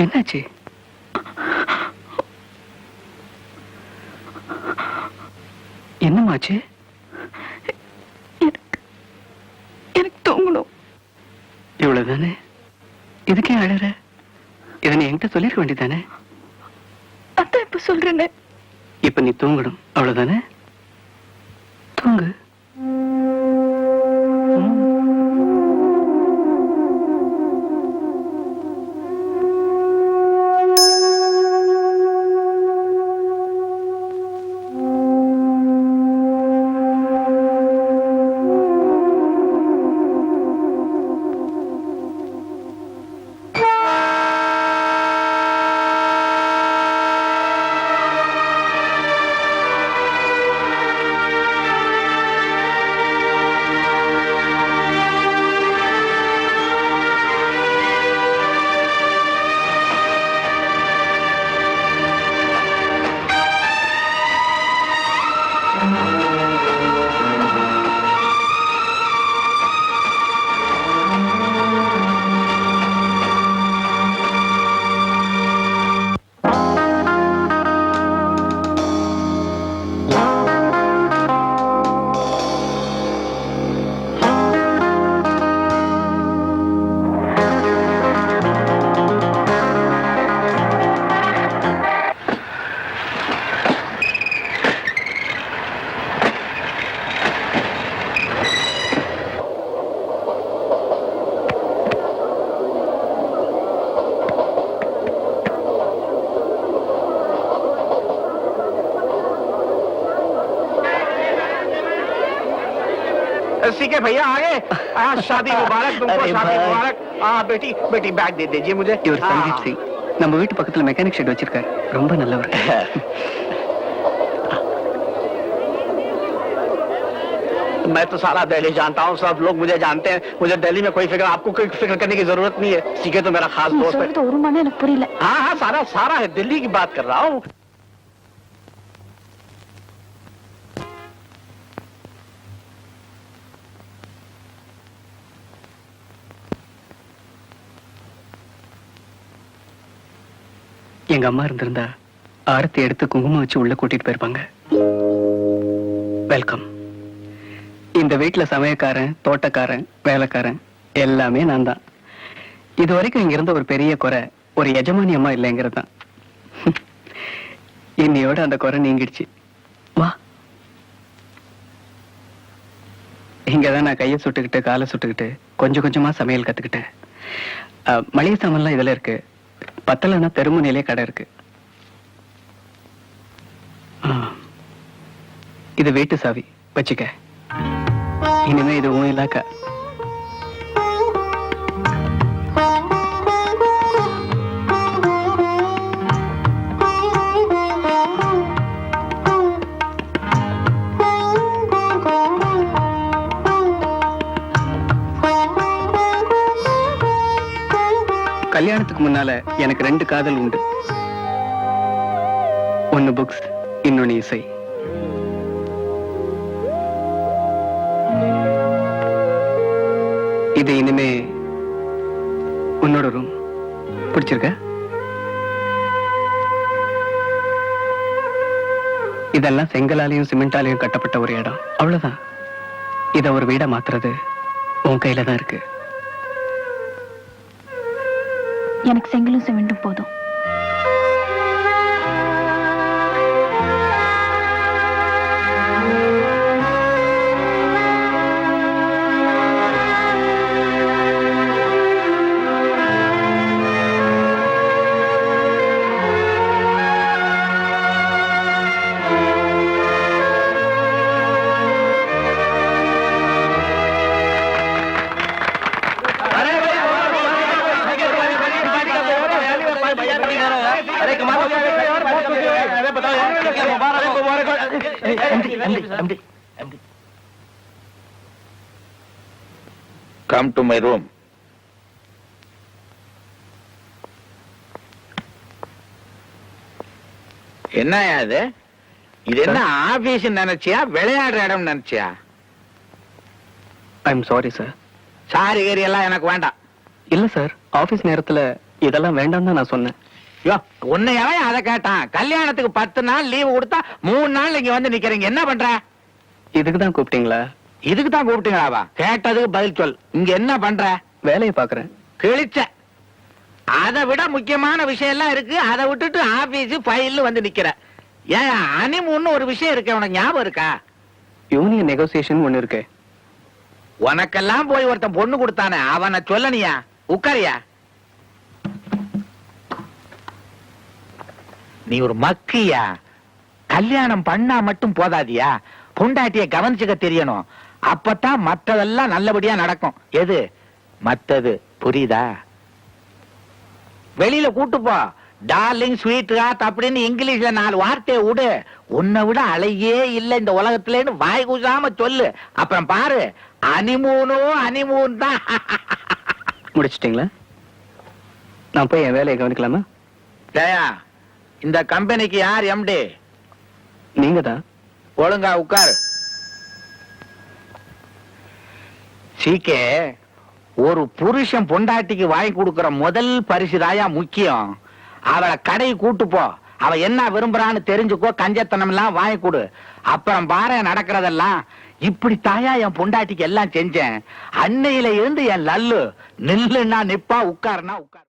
என்னாச்சு? என்னமாச்சு? எனக்கு தூங்கணும். இவ்வளவுதானே? இதுக்கே அழற? இதை நீ என்கிட்ட சொல்லிருக்க வேண்டியதானே? அதான் இப்ப சொல்றேன்னு. இப்ப நீ தூங்கணும், அவ்வளவுதானே? தூங்கு. सीखे भैया आगे। शादी मुबारक तुमको, शादी मुबारक। बेटी बेटी बैग दे दीजिए मुझे। இவர் சஞ்சீத் சிங், நம்ம வீட்டு பக்கத்துல மெக்கானிக் ஷெட் வச்சிருக்காரு. ரொம்ப நல்லவர். मैं तो सारा दिल्ली जानता हूँ, सब लोग मुझे जानते हैं। मुझे दिल्ली में कोई फिक्र, आपको कोई फिक्र करने की जरूरत नहीं है। सीखे तो मेरा खास दोस्त है। ஒரு மணி எனக்கு புரியல. हाँ हाँ, सारा सारा है, दिल्ली की बात कर रहा हूँ। எங்க அம்மா இருந்திருந்தா ஆரத்தி எடுத்து குங்குமம் வச்சு உள்ள கூட்டிட்டு போயிருப்பாங்க. வெல்கம். இந்த வீட்டுல சமயக்காரன், தோட்டக்காரன், வேலைக்காரன் எல்லாமே நான் தான். இது வரைக்கும் இங்க இருந்த ஒரு பெரிய குறை ஒரு எஜமானி அம்மா இல்லைங்கிறது தான். இன்னையோட அந்த குறை நீங்கிடுச்சு. வா. இங்கதான் நான் கையை சுட்டுக்கிட்டு காலை சுட்டுக்கிட்டு கொஞ்சம் கொஞ்சமா சமையல் கத்துக்கிட்டேன். மளிகை சாமான்லாம் இதுல இருக்கு. பத்தலன்னா தெருமுனையிலே கடை இருக்கு. இது வீட்டு சாவி வச்சுக்க. இனிமே இது உன் இலாக்கா. கல்யாணத்துக்கு முன்னால எனக்கு 2 காதல் உண்டு. ஒன்னு புக்ஸ், இன்னொன்னு இசை. இது இனிமே உன்னோட ரூம். பிடிச்சிருக்க? இதெல்லாம் செங்கலாலையும் சிமெண்டாலையும் கட்டப்பட்ட ஒரு இடம், அவ்வளவுதான். இத ஒரு வீடா மாத்துறது உன் கையில தான் இருக்கு. எனக்கு செங்கலும் சிமெண்டும் போதும். Come to my room. என்னையா இது? இது என்ன ஆபீஸ் நினைச்சியா, விளையாடுற இடம் நினைச்சியா? I am sorry sir. Sorry carry எல்லாம் எனக்கு வேண்டாம். இல்ல சார், ஆபீஸ் நேரத்துல இதெல்லாம் வேண்டாம் தான் நான் சொன்னேன். யோ, உன்னையவன் அதை கேட்டான். கல்யாணத்துக்கு 10 நாள் லீவு கொடுத்தா 3 நாள் இங்க வந்து நிக்கிறீங்க. என்ன பண்ற? இதுக்கு தான் கூப்பிட்டீங்களா? இதுக்கு தான் கூப்பிட்டீங்களாவா? கேட்டதுக்கு பதில் சொல். இங்க என்ன பண்ற? வேலையை பாக்குறேன். கிழிச்ச. அதை விட முக்கியமான விஷயம் எல்லாம் இருக்கு. அதை விட்டுட்டு ஆபீஸ் ஃபைல் வந்து நிக்கிற. ஏன் அனிமூன்னு ஒரு விஷயம் இருக்கு, உனக்கு ஞாபகம் இருக்கா? யூனியன் நெகோசியேஷன் ஒண்ணு இருக்கு. உனக்கெல்லாம் போய் ஒருத்தன் பொண்ணு கொடுத்தானே, அவனை சொல்லனியா? உட்காரியா? நீ ஒரு மக்கியா? கல்யாணம் பண்ணா மட்டும் போதாதியா, பொண்டாட்டிய கவனிச்சுக்க தெரியணும். அப்பதான் மத்ததெல்லாம் நல்லபடியா நடக்கும். எது மத்தது புரியுதா? வெளியில கூட்டு போ. டார்லிங், ஸ்வீட் ஹார்ட் அப்படின்னு இங்கிலீஷ்ல 4 வார்த்தையை விடு. உன்னை விட அழகே இல்ல இந்த உலகத்துலன்னு வாய் கூசாம சொல்லு. அப்புறம் பாரு, அனிமூன் தான். முடிச்சிட்டீங்களா? நான் போய் என் வேலையை கவனிக்கலாமா? ஜெயா, இந்த கம்பெனிக்கு யார் எம்டி? நீங்க தான். ஒழுங்கா உட்காரு. சீக்கே, ஒரு புருஷன் பொண்டாட்டிக்கு வாங்கி கொடுக்கிற முதல் பரிசுதாயா முக்கியம். அவளை கடை கூட்டு போ. அவ என்ன விரும்புறான்னு தெரிஞ்சுக்கோ. கஞ்சத்தனம் எல்லாம் வாங்கி கொடு. அப்புறம் பாரு நடக்கிறதெல்லாம். இப்படி தாயா என் பொண்டாட்டிக்கு எல்லாம் செஞ்சேன். அன்னையில இருந்து என் லல்லு நில்லுன்னா நிப்பா, உட்காருனா உட்கார்.